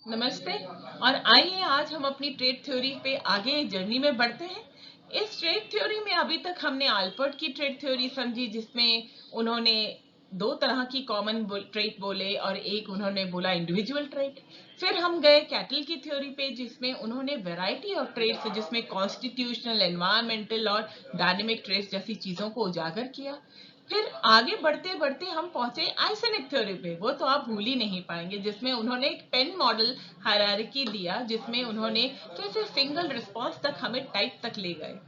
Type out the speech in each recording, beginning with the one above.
नमस्ते। और आइए आज हम अपनी ट्रेड थ्योरी पे आगे जर्नी में बढ़ते हैं। इस ट्रेड थ्योरी में अभी तक हमने आल्पर्ट की ट्रेड थ्योरी समझी, जिसमें उन्होंने दो तरह की कॉमन ट्रेड बोले और एक उन्होंने बोला इंडिविजुअल ट्रेड। फिर हम गए कैटल की थ्योरी पे, जिसमें उन्होंने वैरायटी ऑफ ट्रेड्स, जिसमें कॉन्स्टिट्यूशनल, एनवायरमेंटल और डायनेमिक ट्रेड्स जैसी चीजों को उजागर किया। फिर आगे बढ़ते बढ़ते हम पहुंचे आइसेनिक थ्योरी पे, वो तो आप भूल ही नहीं पाएंगे, जिसमें उन्होंने एक पेन मॉडल हायरार्की दिया, जिसमें उन्होंने कैसे सिंगल रिस्पॉन्स तक हमें टाइप तक ले गए।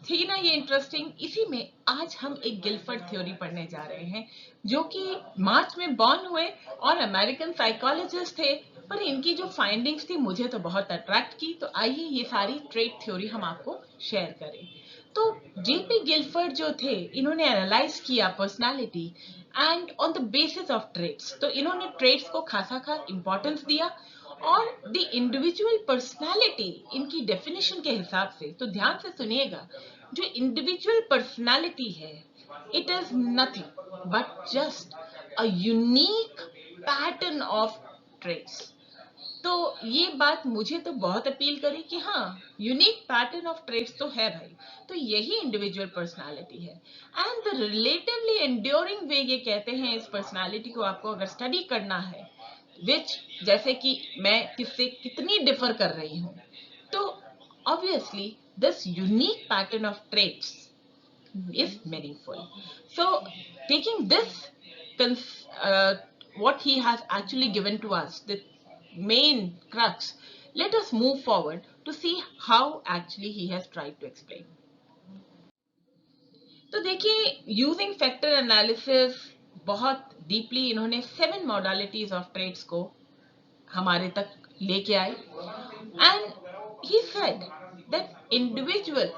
थी ना ये इंटरेस्टिंग। इसी में आज हम एक गिलफर्ड थ्योरी पढ़ने जा रहे हैं, जो कि मार्च में बॉर्न हुए और अमेरिकन साइकोलॉजिस्ट थे। पर इनकी जो फाइंडिंग्स थी मुझे तो बहुत अट्रैक्ट की, तो आइए ये सारी ट्रेड थ्योरी हम आपको शेयर करें। तो जेपी गिलफर्ड जो थे, इन्होंने एनालाइज किया personality and on the basis of traits. तो इन्होंने ट्रेड्स को खासा खास इंपॉर्टेंस दिया और द इंडिविजुअल पर्सनालिटी इनकी डेफिनेशन के हिसाब से। तो ध्यान से सुनिएगा, जो इंडिविजुअल पर्सनालिटी है, it is nothing but just a unique pattern of traits. तो ये बात मुझे तो बहुत अपील करी कि हाँ, यूनिक पैटर्न ऑफ ट्रेड्स तो है भाई, तो यही इंडिविजुअल पर्सनालिटी है। एंड द रिलेटिवली एंड्योरिंग वे, ये कहते हैं इस पर्सनालिटी को आपको अगर स्टडी करना है, विच, जैसे कि मैं किससे कितनी डिफर कर रही हूँ, तो obviously this unique pattern of traits is meaningful. So taking this, what he has actually given to us, the main crux, let us move forward to see how actually he has tried to explain. तो देखिए, using factor analysis बहुत deeply इन्होंने 7 modalities of trades को हमारे तक लेके आए। And he said that individual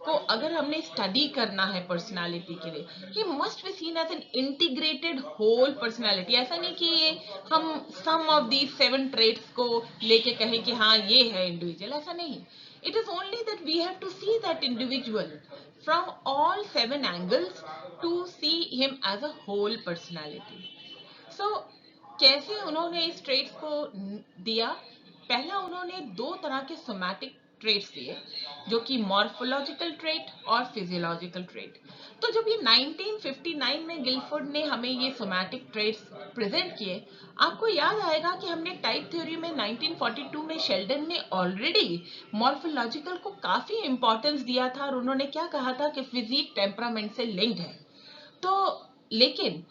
को अगर हमने स्टडी करना है पर्सनालिटी के लिए, he must be seen as an integrated whole personality. ऐसा नहीं कि ये हम सम ऑफ दी 7 ट्रेट्स को लेके कहें कि हाँ ये है इंडिविजुअल, ऐसा नहीं। It is only that we have to see that individual from all 7 angles to see him as a whole personality. So कैसे उन्होंने इस ट्रेट्स को दिया? पहला उन्होंने दो तरह के सोमैटिक ट्रेट्स दिए, जो कि मॉर्फोलॉजिकल ट्रेट और फिजियोलॉजिकल ट्रेट। तो जब ये 1959 में गिलफोर्ड ने हमें ये सोमैटिक ट्रेट्स प्रेजेंट किए, आपको याद आएगा कि हमने टाइप थ्योरी में 1942 में शेल्डन ने ऑलरेडी मॉर्फोलॉजिकल को काफी इंपॉर्टेंस दिया था, और उन्होंने क्या कहा था कि फिजिक टेम्परामेंट से लिंक्ड है। तो लेकिन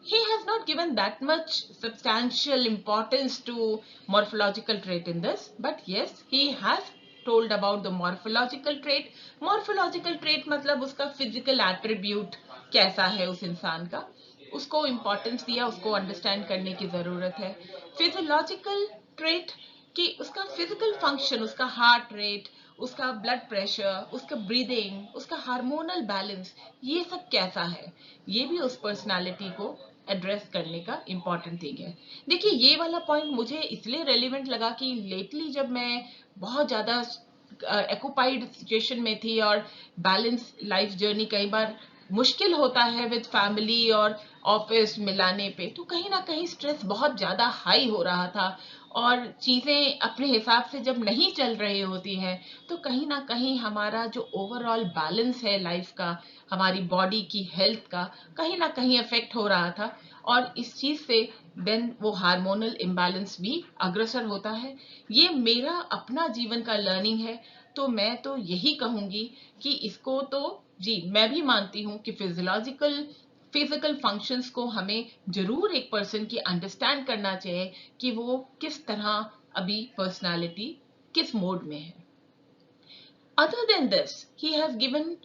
he has not given that much substantial importance to morphological trait in this, but yes, he has told about the morphological trait. Morphological trait मतलब उसका physical attribute कैसा है उस इंसान का, उसको इंपॉर्टेंस दिया, उसको अंडरस्टैंड करने की जरूरत है। फिजियोलॉजिकल ट्रेट कि उसका फिजिकल फंक्शन, उसका हार्ट रेट, उसका ब्लड प्रेशर, उसका ब्रीदिंग, उसका हार्मोनल बैलेंस, ये सब कैसा है, ये भी उस पर्सनालिटी को एड्रेस करने का इम्पॉर्टेंट थिंग है। देखिए, ये वाला पॉइंट मुझे इसलिए रेलिवेंट लगा कि लेटली जब मैं बहुत ज़्यादा एक्यूपाइड सिचुएशन में थी और बैलेंस लाइफ जर्नी कई बार मुश्किल होता है विद फैमिली और ऑफिस मिलाने पे, तो कहीं ना कहीं स्ट्रेस बहुत ज़्यादा हाई हो रहा था, और चीज़ें अपने हिसाब से जब नहीं चल रही होती हैं, तो कहीं ना कहीं हमारा जो ओवरऑल बैलेंस है लाइफ का, हमारी बॉडी की हेल्थ का, कहीं ना कहीं अफेक्ट हो रहा था। और इस चीज़ से देन वो हार्मोनल इम्बैलेंस भी अग्रसर होता है। ये मेरा अपना जीवन का लर्निंग है। तो मैं तो यही कहूँगी कि इसको तो, जी मैं भी मानती हूँ कि फिजिकल फंक्शंस को हमें जरूर एक पर्सन की अंडरस्टैंड करना चाहिए कि वो किस तरह अभी पर्सनालिटी किस मोड में है। Other than this, he has given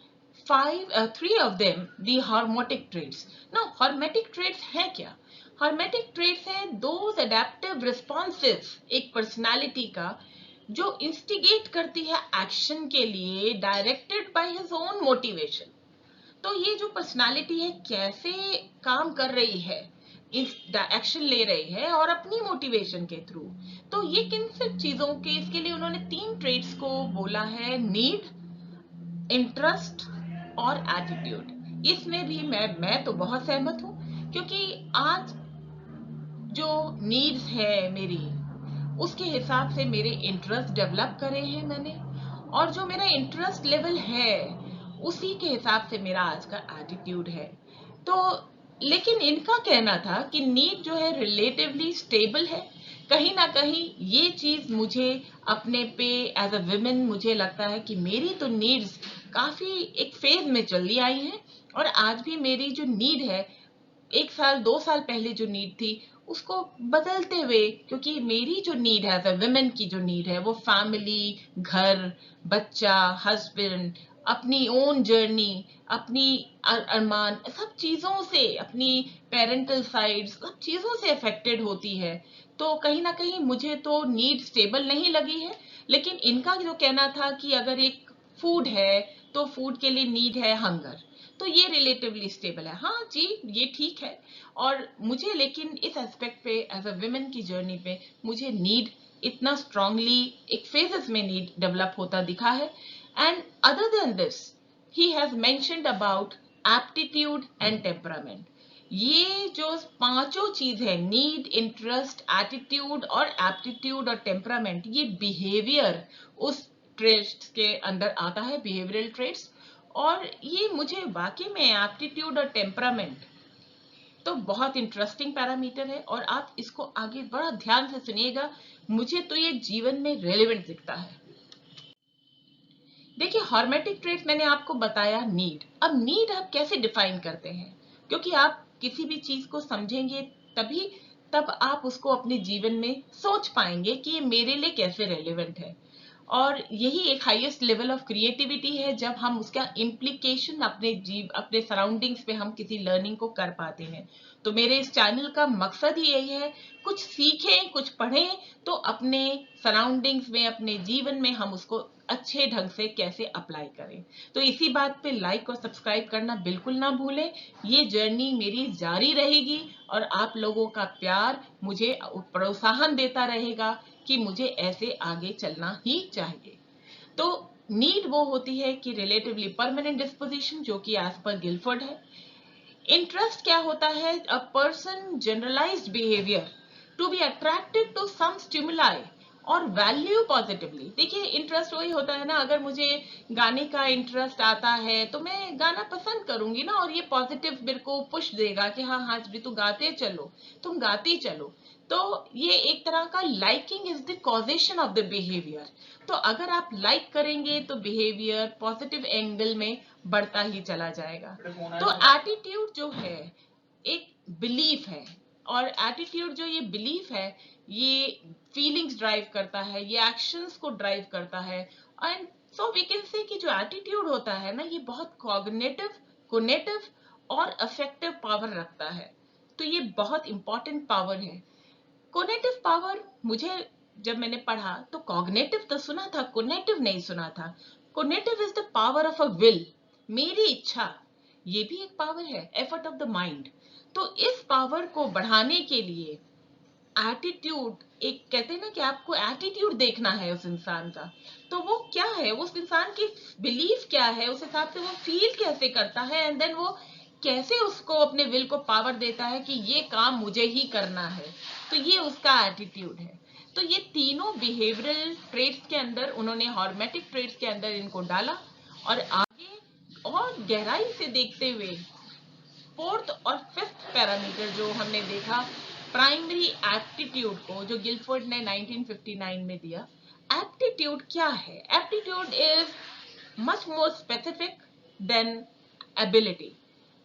three of them the hormetic traits. Now, hormetic traits है क्या? Hormetic traits हैं those adaptive responses एक personality का, जो instigate करती है action के लिए directed by his own motivation। तो ये जो पर्सनालिटी है कैसे काम कर रही है, इस एक्शन ले रही है और अपनी मोटिवेशन के थ्रू। तो ये किन सब चीजों के, इसके लिए उन्होंने 3 ट्रेड्स को बोला है, नीड, इंटरेस्ट और एटीट्यूड। इसमें भी मैं तो बहुत सहमत हूँ, क्योंकि आज जो नीड्स है मेरी, उसके हिसाब से मेरे इंटरेस्ट डेवलप करे हैं मैंने, और जो मेरा इंटरेस्ट लेवल है उसी के हिसाब से मेरा आज का एटीट्यूड है। तो लेकिन इनका कहना था कि नीड जो है रिलेटिवली स्टेबल है। कहीं ना कहीं ये चीज मुझे अपने पे एज अ वुमेन मुझे लगता है कि मेरी तो नीड्स काफी एक फेज में चली आई हैं, और आज भी मेरी जो नीड है 1 साल 2 साल पहले जो नीड थी उसको बदलते हुए, क्योंकि मेरी जो नीड है एज अ वुमेन की जो नीड है वो फैमिली, घर, बच्चा, हस्बैंड, अपनी ओन जर्नी, अपनी अरमान, सब चीजों से, अपनी पेरेंटल साइड, सब चीजों से अफेक्टेड होती है। तो कहीं ना कहीं मुझे तो नीड स्टेबल नहीं लगी है। लेकिन इनका जो कहना था कि अगर एक फूड है तो फूड के लिए नीड है हंगर, तो ये रिलेटिवली स्टेबल है। हाँ जी, ये ठीक है। और मुझे लेकिन इस एस्पेक्ट पे एज अ वुमेन की जर्नी पे मुझे नीड इतना स्ट्रांगली एक फेजेस में नीड डेवलप होता दिखा है। And other than this he has mentioned about aptitude and temperament. ये जो पांचों चीज है, नीड, इंटरेस्ट, एटीट्यूड और एप्टीट्यूड और टेम्परामेंट, ये बिहेवियर उस ट्रेट्स के अंदर आता है, बिहेवियरल ट्रेट्स। और ये मुझे वाकई में एप्टीट्यूड और टेम्परामेंट तो बहुत इंटरेस्टिंग पैरामीटर है, और आप इसको आगे बड़ा ध्यान से सुनिएगा, मुझे तो ये जीवन में रेलेवेंट दिखता है। देखिए, हॉर्मेटिक ट्रेट मैंने आपको बताया नीड। अब नीड आप कैसे डिफाइन करते हैं, क्योंकि आप किसी भी चीज को समझेंगे तभी तब आप उसको अपने जीवन में सोच पाएंगे कि ये मेरे लिए कैसे रेलेवेंट है। और यही एक हाईएस्ट लेवल ऑफ क्रिएटिविटी है जब हम उसका इम्प्लीकेशन अपने सराउंडिंग्स पे हम किसी लर्निंग को कर पाते हैं। तो मेरे इस चैनल का मकसद ही यही है, कुछ सीखें, कुछ पढ़ें, तो अपने सराउंडिंग्स में, अपने जीवन में हम उसको अच्छे ढंग से कैसे अप्लाई करें। तो इसी बात पे लाइक और सब्सक्राइब करना बिल्कुल ना भूलें। ये जर्नी मेरी जारी रहेगी और आप लोगों का प्यार मुझे प्रोत्साहन देता रहेगा कि मुझे ऐसे आगे चलना ही चाहिए। तो नीड वो होती है कि रिलेटिवली परमानेंट डिस्पोजिशन, जो कि एज पर गिलफोर्ड है। इंटरेस्ट क्या होता है? A person generalised behaviour to be attracted to some stimuli और वैल्यू पॉजिटिवली। देखिए, इंटरेस्ट वही होता है ना, अगर मुझे गाने का इंटरेस्ट आता है तो मैं गाना पसंद करूंगी ना, और ये पॉजिटिव मेरे को पुश देगा कि हाँ हाँ तू गाते चलो, तुम गाती चलो। तो ये एक तरह का liking is the causation of the behaviour. तो अगर आप लाइक करेंगे तो बिहेवियर पॉजिटिव एंगल में बढ़ता ही चला जाएगा। तो एटीट्यूड जो है एक बिलीफ है, और एटीट्यूड जो ये बिलीफ है ये फीलिंग्स ड्राइव करता है, ये एक्शंस को ड्राइव करता है। And so we can say कि जो एटीट्यूड होता है ना, ये बहुत कॉग्निटिव, कोनेटिव और अफेक्टिव पावर रखता है। तो ये बहुत इंपॉर्टेंट पावर है। कोनेटिव पावर, मुझे जब मैंने पढ़ा तो कॉग्निटिव तो सुना था, कोनेटिव नहीं सुना था। Conative is the power of a will, मेरी इच्छा, ये भी एक पावर है, एफर्ट ऑफ द माइंड। तो इस पावर को बढ़ाने के लिए एटीट्यूड, एक कहते हैं ना कि आपको एटीट्यूड देखना है उस इंसान का, तो वो क्या है, उस इंसान की बिलीफ क्या है, उस हिसाब से वो फील कैसे करता है, एंड देन वो कैसे उसको अपने विल को पावर देता है कि ये काम मुझे ही करना है। तो ये उसका एटीट्यूड है। तो ये तीनों बिहेवियरल ट्रेट्स के अंदर उन्होंने, हॉर्मेटिक ट्रेट्स के अंदर इनको डाला, और आगे और गहराई से देखते हुए फोर्थ और फिफ्थ पैरामीटर जो हमने देखा, प्राइमरी एप्टीट्यूड को, जो गिलफोर्ड ने 1959 में दिया। एप्टीट्यूड क्या है? Aptitude is much more specific than ability,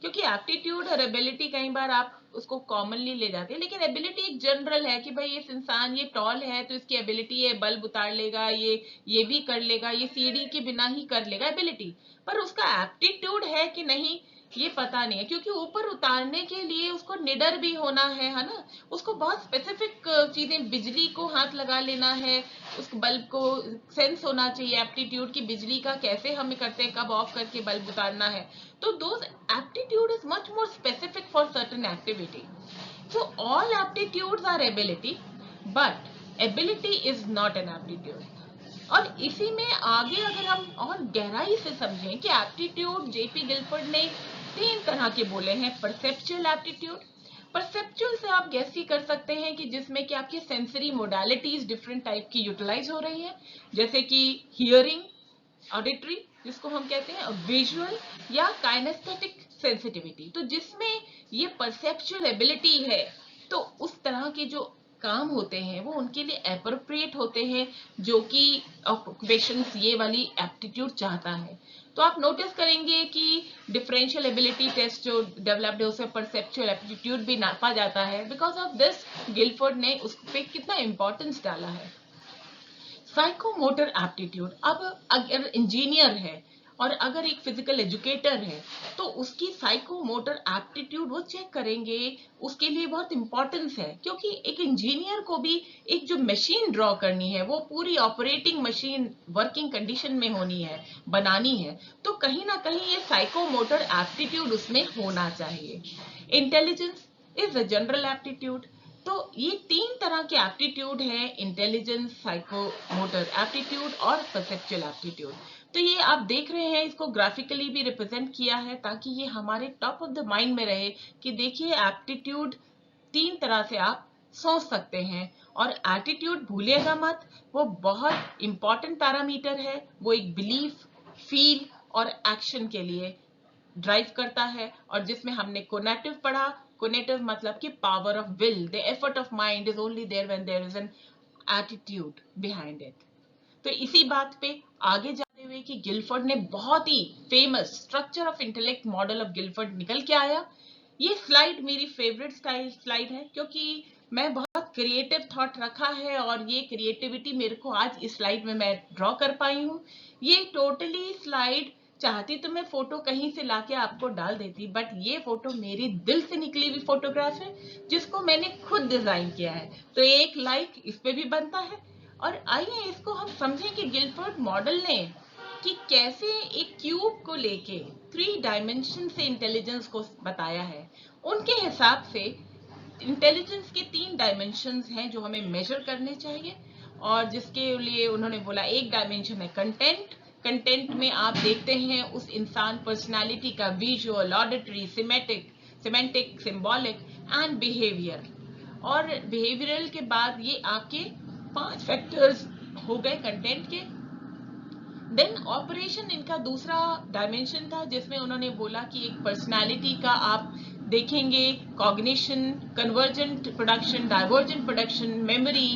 क्योंकि एप्टीट्यूड और एबिलिटी कई बार आप उसको कॉमनली ले जाते हैं, लेकिन एबिलिटी एक जनरल है कि भाई इस इंसान ये टॉल है तो इसकी एबिलिटी है, बल्ब उतार लेगा, ये भी कर लेगा, ये सीढ़ी के बिना ही कर लेगा, एबिलिटी। पर उसका एप्टीट्यूड है कि नहीं ये पता नहीं है, क्योंकि ऊपर उतारने के लिए उसको निडर भी होना है ना, उसको बहुत स्पेसिफिक चीजें, बिजली को हाथ लगा लेना है, उस बल्ब को सेंस होना चाहिए एप्टीट्यूड की, बिजली का कैसे हम करते हैं, कब ऑफ करके बल्ब उतारना है। तो those aptitude is much more specific for certain activity. So all aptitudes are ability, but ability is not an aptitude. और इसी में आगे अगर हम और गहराई से समझें कि एप्टीट्यूड जेपी गिलफोर्ड ने 3 तरह के बोले हैं। परसेप्चुअल एप्टीट्यूड, परसेप्चुअल से आप गैस ही कर सकते हैं कि जिसमें कि आपकी सेंसरी मोडालिटीज डिफरेंट टाइप की यूटिलाइज हो रही है, जैसे कि हियरिंग, ऑडिटरी जिसको हम कहते हैं, विजुअल या काइनेस्थेटिक सेंसिटिविटी। तो जिसमें ये परसेप्चुअल एबिलिटी है तो उस तरह के जो काम होते हैं वो उनके लिए एप्रोप्रिएट होते हैं, जो कि ऑक्युपेशंस ये वाली एप्टीट्यूड चाहता है। तो आप नोटिस करेंगे कि डिफरेंशियल एबिलिटी टेस्ट जो डेवलप्ड है उसमें परसेप्चुअल एप्टीट्यूड भी नापा जाता है। बिकॉज ऑफ दिस गिलफोर्ड ने उस पर कितना इंपॉर्टेंस डाला है। साइकोमोटर एप्टीट्यूड, अब अगर इंजीनियर है और अगर एक फिजिकल एजुकेटर है तो उसकी साइकोमोटर एप्टीट्यूड वो चेक करेंगे, उसके लिए बहुत इंपॉर्टेंस है। क्योंकि एक इंजीनियर को भी एक जो मशीन ड्रॉ करनी है वो पूरी ऑपरेटिंग मशीन वर्किंग कंडीशन में होनी है, बनानी है, तो कहीं ना कहीं ये साइकोमोटर एप्टीट्यूड उसमें होना चाहिए। Intelligence is a general aptitude. तो ये तीन तरह के एप्टीट्यूड है, इंटेलिजेंस, साइकोमोटर एप्टीट्यूड और परसेप्चुअल एप्टीट्यूड। तो ये आप देख रहे हैं, इसको ग्राफिकली भी रिप्रेजेंट किया है ताकि ये हमारे टॉप ऑफ द माइंड में रहे कि देखिए एप्टीट्यूड तीन तरह से आप सोच सकते हैं। और एटीट्यूड भूलिएगा मत, वो बहुत इंपॉर्टेंट पैरामीटर है। वो एक बिलीफ, फील और एक्शन के लिए ड्राइव करता है। और जिसमें हमने कोनेटिव पढ़ा, कोनेटिव मतलब कि power of will, the effort of mind is only there when there is an attitude behind it. तो इसी बात पे आगे जाते हुए कि गिलफोर्ड ने बहुत ही famous structure of intellect model of Guilford निकल के आया। ये स्लाइड मेरी फेवरेट स्लाइड है क्योंकि मैं बहुत क्रिएटिव थॉट रखा है और ये क्रिएटिविटी मेरे को आज इस स्लाइड में मैं ड्रॉ कर पाई हूँ। ये टोटली स्लाइड चाहती तो मैं फोटो कहीं से लाके आपको डाल देती, बट ये फोटो मेरी दिल से निकली हुई फोटोग्राफ है जिसको मैंने खुद डिजाइन किया है। तो एक लाइक इस पे भी बनता है। और आइए इसको हम समझें कि गिलफोर्ड मॉडल ने कि कैसे एक क्यूब को लेके 3 डायमेंशन से इंटेलिजेंस को बताया है। उनके हिसाब से इंटेलिजेंस के 3 डायमेंशंस हैं जो हमें मेजर करने चाहिए। और जिसके लिए उन्होंने बोला एक डायमेंशन है कंटेंट। कंटेंट में आप देखते हैं उस इंसान पर्सनालिटी का visual, auditory, semantic, symbolic and behaviour. और बिहेवियरल के बाद ये आपके 5 फैक्टर्स हो गए कंटेंट के। देन ऑपरेशन इनका दूसरा डायमेंशन था जिसमें उन्होंने बोला कि एक पर्सनालिटी का आप देखेंगे cognition, convergent production, divergent production, memory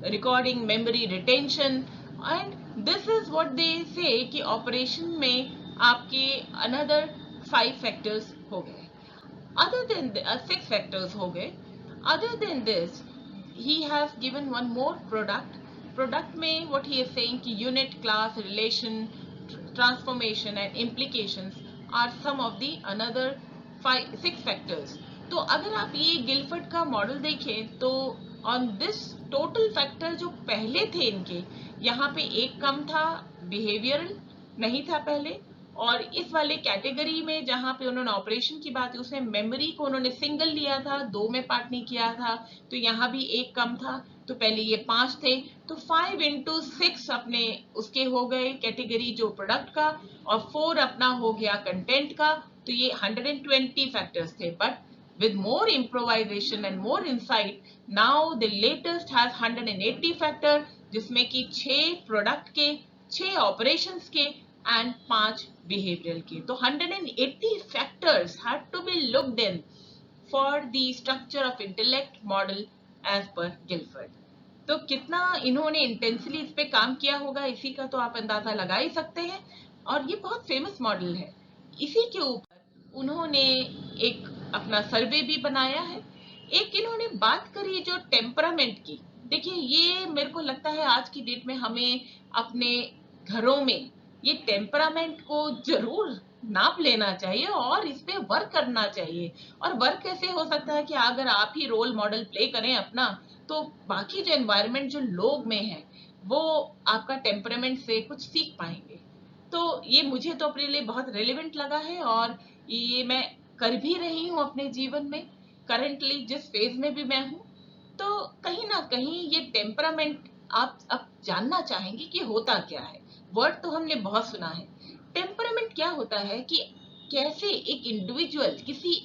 recording, memory retention. And this is what they से कि ऑपरेशन में आपके अनदर 5 फैक्टर्स हो गए, other than 6 factors हो गए। other than this he has given one more product में what he is saying कि unit, class, relation, transformation and implications are some of the another 6 factors। तो अगर आप ये गिलफोर्ड का मॉडल देखें तो ऑन दिस टोटल फैक्टर जो पहले थे इनके, यहाँ पे एक कम था, बिहेवियरल नहीं था पहले। और इस वाले कैटेगरी में जहां पे उन्होंने ऑपरेशन की बात की उसमें मेमोरी को उन्होंने सिंगल लिया था, 2 में पार्ट नहीं किया था, तो यहाँ भी एक कम था। तो पहले ये 5 थे, तो 5 into 6 अपने उसके हो गए कैटेगरी जो प्रोडक्ट का, और 4 अपना हो गया कंटेंट का। तो ये 120 फैक्टर्स थे। But with more improvisation and more insight, now the latest has 180 factor जिसमें कि 6 प्रोडक्ट के, 6 ऑपरेशंस के and 5 behavioral के। तो 180 factors had to be looked in for the structure of intellect model as per Guilford। तो कितना इन्होंने intensely इस पे काम किया होगा इसी का तो आप अंदाजा लगा ही सकते हैं। और ये बहुत फेमस मॉडल है। इसी के ऊपर उन्होंने एक अपना सर्वे भी बनाया है। एक इन्होंने बात करी जो टेम्परामेंट की। देखिए ये मेरे को लगता है आज की डेट में हमें अपने घरों में ये टेम्परामेंट को जरूर नाप लेना चाहिए और इस पे वर्क करना चाहिए। और वर्क कैसे हो सकता है कि अगर आप ही रोल मॉडल प्ले करें अपना, तो बाकी जो एनवायरनमेंट जो लोग में है वो आपका टेम्परामेंट से कुछ सीख पाएंगे। तो ये मुझे तो अपने लिए बहुत रेलेवेंट लगा है और ये मैं कर भी रही हूँ अपने जीवन में, करंटली जिस फेज में भी मैं हूँ। तो कहीं ना कहीं ये टेम्परामेंट आप अब जानना चाहेंगे कि होता क्या है। वर्ड तो हमने बहुत सुना है। टेम्परामेंट क्या होता है कि कैसे एक इंडिविजुअल किसी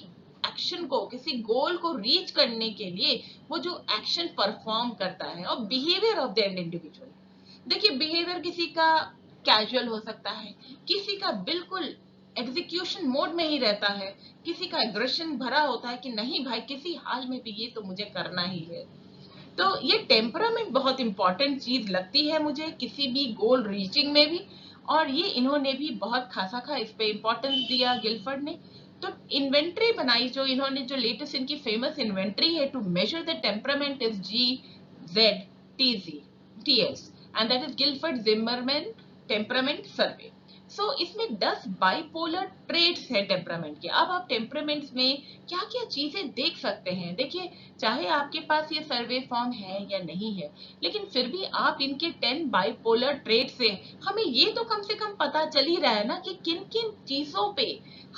एक्शन को, किसी गोल को रीच करने के लिए वो जो एक्शन परफॉर्म करता है, और बिहेवियर ऑफ द इंडिविजुअल। देखिए बिहेवियर किसी का कैजुअल हो सकता है, किसी का बिल्कुल एग्जीक्यूशन मोड में ही रहता है, किसी का एग्रेशन भरा होता है कि नहीं भाई किसी हाल में भी ये तो मुझे करना ही है। तो ये टेम्परामेंट बहुत इंपॉर्टेंट चीज लगती है मुझे किसी भी गोल रीचिंग में भी, और ये इन्होंने भी बहुत खासा खा इस पे इम्पोर्टेंस दिया गिलफर्ड ने। तो इन्वेंट्री बनाई जो इन्होंने, जो लेटेस्ट इनकी फेमस इन्वेंट्री है to measure the temperament is GZTZ and that is Guilford Zimmerman temperament survey. So इसमें 10 बाइपोलर ट्रेड्स है टेम्परामेंट के। अब आप टेम्परामेंट्स में क्या क्या चीजें देख सकते हैं, देखिए चाहे आपके पास ये सर्वे फॉर्म है या नहीं है, लेकिन फिर भी आप इनके 10 बाइपोलर ट्रेड से हमें ये तो कम से कम पता चल ही रहा है ना कि किन किन चीजों पे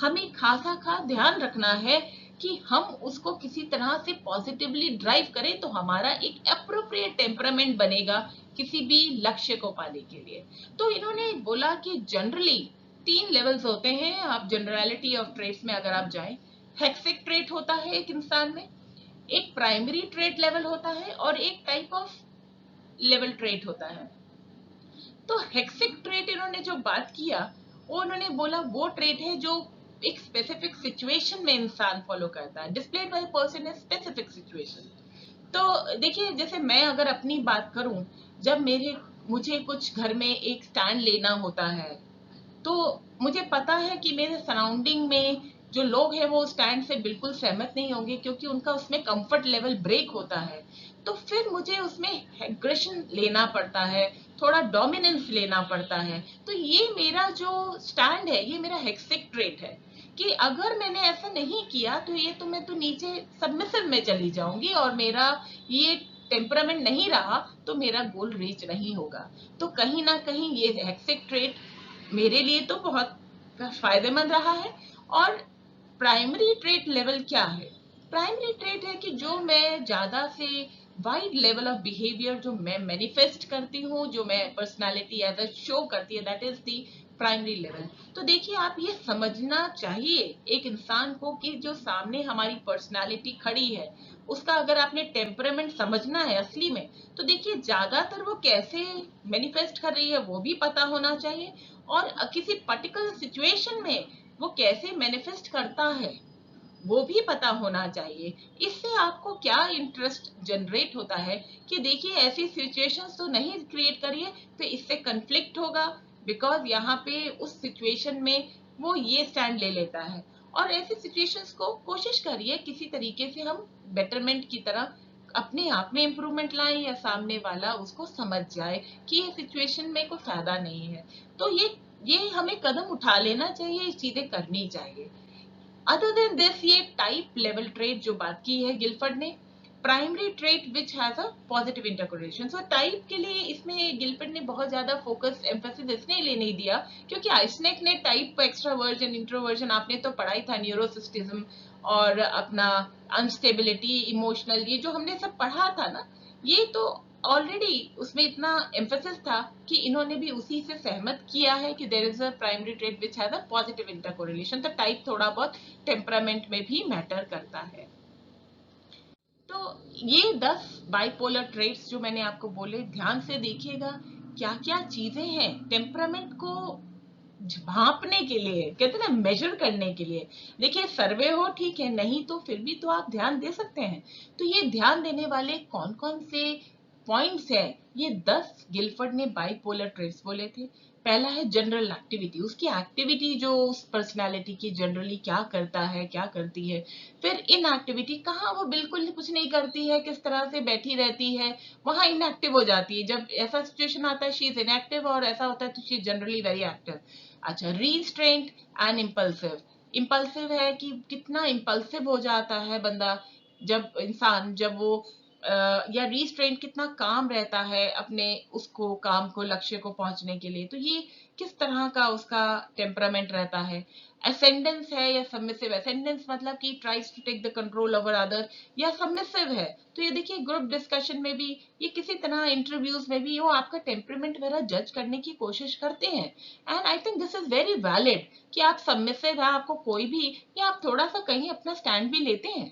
हमें खासा ध्यान रखना है कि हम उसको किसी तरह से पॉजिटिवली ड्राइव करें, तो हमारा एक अप्रोप्रिएट टेम्परामेंट बनेगा किसी भी लक्ष्य को पाने के लिए। तो इन्होंने बोला कि जनरली 3 लेवल्स होते हैं। आप जनरलिटी ऑफ ट्रेड्स में अगर आप जाएं, हेक्सिक ट्रेट होता है एक इंसान में, एक प्राइमरी ट्रेट लेवल होता है, और एक टाइप ऑफ लेवल ट्रेट होता है। तो हेक्सिक ट्रेट इन्होंने जो बात किया, वो उन्होंने बोला वो ट्रेट है जो एक स्पेसिफिक सिचुएशन में इंसान फॉलो करता है, displayed by person in specific situation. तो देखिए जैसे मैं अगर अपनी बात करूं, जब मुझे कुछ घर में एक स्टैंड लेना होता है, तो मुझे पता है कि मेरे सराउंडिंग में जो लोग हैं वो स्टैंड से बिल्कुल सहमत नहीं होंगे, क्योंकि उनका उसमें कंफर्ट लेवल ब्रेक होता है। तो फिर मुझे उसमें एग्रेशन लेना पड़ता है, थोड़ा डोमिनेंस लेना पड़ता है। तो ये मेरा जो स्टैंड है, ये मेरा हेक्सिक ट्रेट है कि अगर मैंने ऐसा नहीं किया तो मैं तो नीचे सबमिसिव में चली जाऊंगी, और मेरा ये टेम्परामेंट नहीं रहा तो मेरा गोल रीच नहीं होगा। तो कहीं ना कहीं ये हेक्सिक ट्रेट मेरे लिए तो बहुत फायदेमंद रहा है। और प्राइमरी ट्रेट लेवल क्या है? प्राइमरी ट्रेट है कि जो मैं ज्यादा से वाइड लेवल ऑफ बिहेवियर जो मैं मैनिफेस्ट करती हूँ, जो मैं पर्सनालिटी एज अ शो करती है, that is the primary level. तो देखिए आप ये समझना चाहिए एक इंसान को कि जो सामने हमारी पर्सनालिटी खड़ी है, उसका अगर आपने टेम्परामेंट समझना है असली में, तो देखिए ज्यादातर वो कैसे मैनिफेस्ट कर रही है वो भी पता होना चाहिए, और किसी पर्टिकुलर सिचुएशन में वो कैसे मैनिफेस्ट करता है वो भी पता होना चाहिए। इससे आपको क्या इंटरेस्ट जनरेट होता है कि देखिए ऐसी सिचुएशंस तो नहीं क्रिएट करिए, तो इससे कंफ्लिक्ट होगा, बिकॉज यहाँ पे उस सिचुएशन में वो ये स्टैंड ले लेता है। और ऐसी सिचुएशंस को कोशिश करिए किसी तरीके से हम बेटरमेंट की तरह अपने आप में इम्प्रूवमेंट लाएं, या सामने वाला उसको समझ जाए कि ये सिचुएशन में कोई फायदा नहीं है। तो ये हमें कदम उठा लेना चाहिए, ये चीजें करनी चाहिए। अदर देन दिस, ये टाइप लेवल ट्रेट जो बात की है गिलफर्ड ने, primary trait which has a positive intercorrelation. So type के लिए इसमें गिलफर्ड ने बहुत ज्यादा फोकस एम्फेसिस इसलिए नहीं दिया क्योंकि आइसनेक ने टाइप एक्सट्रावर्जन इंट्रोवर्जन आपने तो पढ़ा ही था, न्यूरोसिस्टिज्म और अपना अनस्टेबिलिटी इमोशनल, ये जो हमने सब पढ़ा था ना, ये तो ऑलरेडी उसमें इतना एम्फेसिस था कि इन्होंने भी उसी से सहमत किया है कि there is a primary trait which has a positive intercorrelation. तो टाइप थोड़ा बहुत टेम्परामेंट में भी मैटर करता है। तो ये 10 बाइपोलर ट्रेट्स जो मैंने आपको बोले, ध्यान से देखिएगा क्या क्या चीजें हैं टेम्परामेंट को भांपने के लिए, कहते हैं ना मेजर करने के लिए। देखिए सर्वे हो ठीक है, नहीं तो फिर भी तो आप ध्यान दे सकते हैं। तो ये ध्यान देने वाले कौन कौन से पॉइंट्स है, ये 10 गिलफर्ड ने बाइपोलर ट्रेट्स बोले थे। पहला है जनरल एक्टिविटी, उसकी एक्टिविटी जो उस पर्सनालिटी की जनरली क्या करता है क्या करती है। फिर इन एक्टिविटी, कहाँ वो बिल्कुल कुछ नहीं करती है, किस तरह से बैठी रहती है, वहां इनएक्टिव हो जाती है। जब ऐसा सिचुएशन आता है शी इज इनएक्टिव, और ऐसा होता है तो she is generally very active. अच्छा, रीस्ट्रेंट एंड इम्पल्सिव। इम्पल्सिव है कि कितना इम्पल्सिव हो जाता है बंदा, जब इंसान जब वो या रीस्ट्रेंट कितना काम रहता है अपने उसको काम को लक्ष्य को पहुंचने के लिए। तो ये किस तरह का उसका टेम्परामेंट रहता है, असेंडेंस है या सबमिसिव। असेंडेंस मतलब कि tries to take the control over other, या सबमिसिव है तो ये देखिए ग्रुप डिस्कशन में भी, ये किसी तरह इंटरव्यूज में भी वो आपका टेम्परामेंट वगैरह जज करने की कोशिश करते हैं। And I think this is very valid कि आप सबमिसिव है, आपको कोई भी, या आप थोड़ा सा कहीं अपना स्टैंड भी लेते हैं।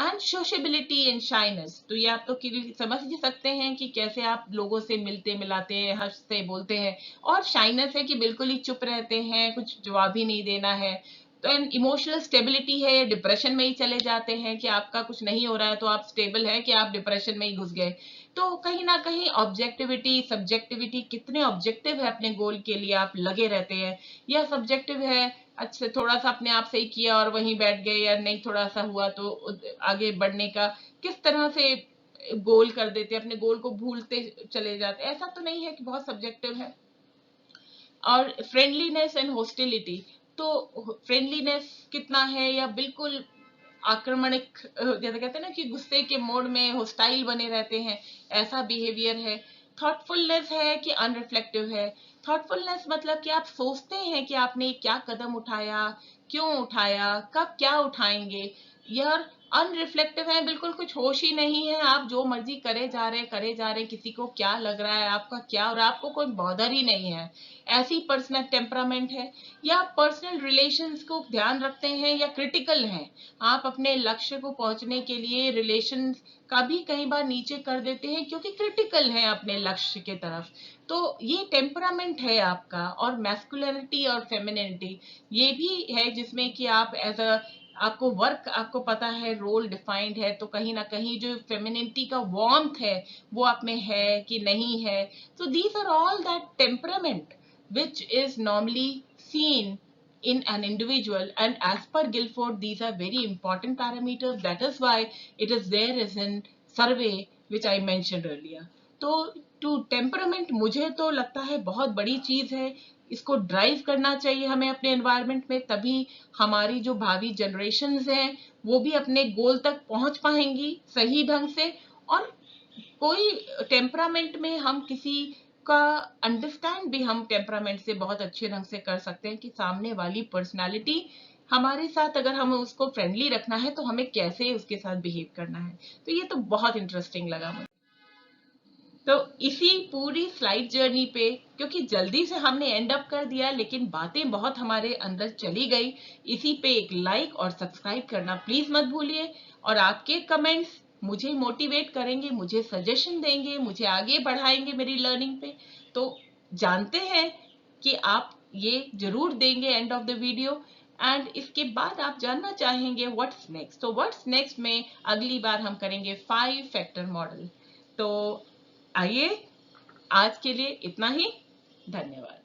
एंड सोशेबिलिटी एंड शाइनेस, तो ये आप तो समझ ही सकते हैं कि कैसे आप लोगों से मिलते मिलाते हैं, हंसते बोलते हैं। और शाइनेस है कि बिल्कुल ही चुप रहते हैं, कुछ जवाब ही नहीं देना है। तो एंड इमोशनल स्टेबिलिटी है, डिप्रेशन में ही चले जाते हैं कि आपका कुछ नहीं हो रहा है तो आप स्टेबल है कि आप डिप्रेशन में ही घुस गए। तो कहीं ना कहीं ऑब्जेक्टिविटी सब्जेक्टिविटी, कितने ऑब्जेक्टिव है अपने गोल के लिए आप लगे रहते हैं, या सब्जेक्टिव है अच्छा थोड़ा सा अपने आप से ही किया और वहीं बैठ गए, या नहीं थोड़ा सा हुआ तो आगे बढ़ने का किस तरह से गोल कर देते, अपने गोल को भूलते चले जाते। ऐसा तो नहीं है कि बहुत सब्जेक्टिव है। और फ्रेंडलीनेस एंड हॉस्टिलिटी, तो फ्रेंडलीनेस कितना है, या बिल्कुल आक्रमणिक, जैसे कहते हैं ना कि गुस्से के मोड में होस्टाइल बने रहते हैं, ऐसा बिहेवियर है। थॉटफुलनेस है कि अनरिफ्लेक्टिव है। थॉटफुलनेस मतलब कि आप सोचते हैं कि आपने क्या कदम उठाया, क्यों उठाया, कब क्या उठाएंगे। यार अनरिफ्लेक्टिव है, बिल्कुल कुछ होश ही नहीं है, आप जो मर्जी करे जा रहे, किसी को क्या लग रहा है, आपका क्या, और आपको कोई बॉदर ही नहीं है। ऐसी पर्सनल टेम्परामेंट है। या पर्सनल रिलेशंस को ध्यान रखते हैं या क्रिटिकल हैं, आप अपने लक्ष्य को पहुंचने के लिए रिलेशन का भी कई बार नीचे कर देते हैं क्योंकि क्रिटिकल हैं अपने लक्ष्य के तरफ। तो ये टेम्परामेंट है आपका। और मैस्कुलिनिटी और फेमिनिनिटी ये भी है जिसमें कि आप एज अ, आपको वर्क, आपको पता है रोल डिफाइंड है, तो कहीं ना कहीं जो फेमिनिनिटी का वार्मथ है वो आप में है कि नहीं है। So these are all that temperament which is normally seen in an individual, and as per Guilford these are very important parameters. That is why it is there as in survey which I mentioned earlier. तो to temperament मुझे तो लगता है बहुत बड़ी चीज है, इसको ड्राइव करना चाहिए हमें अपने एनवायरनमेंट में, तभी हमारी जो भावी जनरेशन्स हैं वो भी अपने गोल तक पहुंच पाएंगी सही ढंग से। और कोई टेम्परामेंट में हम किसी का अंडरस्टैंड भी हम टेम्परामेंट से बहुत अच्छे ढंग से कर सकते हैं कि सामने वाली पर्सनालिटी हमारे साथ, अगर हमें उसको फ्रेंडली रखना है तो हमें कैसे उसके साथ बिहेव करना है। तो ये तो बहुत इंटरेस्टिंग लगा मुझे। तो इसी पूरी स्लाइड जर्नी पे, क्योंकि जल्दी से हमने एंड अप कर दिया लेकिन बातें बहुत हमारे अंदर चली गई, इसी पे एक लाइक और सब्सक्राइब करना प्लीज मत भूलिए। और आपके कमेंट्स मुझे मोटिवेट करेंगे, मुझे सजेशन देंगे, मुझे आगे बढ़ाएंगे मेरी लर्निंग पे। तो जानते हैं कि आप ये जरूर देंगे end of the video. And इसके बाद आप जानना चाहेंगे व्हाट्स नेक्स्ट, तो व्हाट्स नेक्स्ट में अगली बार हम करेंगे 5 फैक्टर मॉडल। तो आइए, आज के लिए इतना ही। धन्यवाद।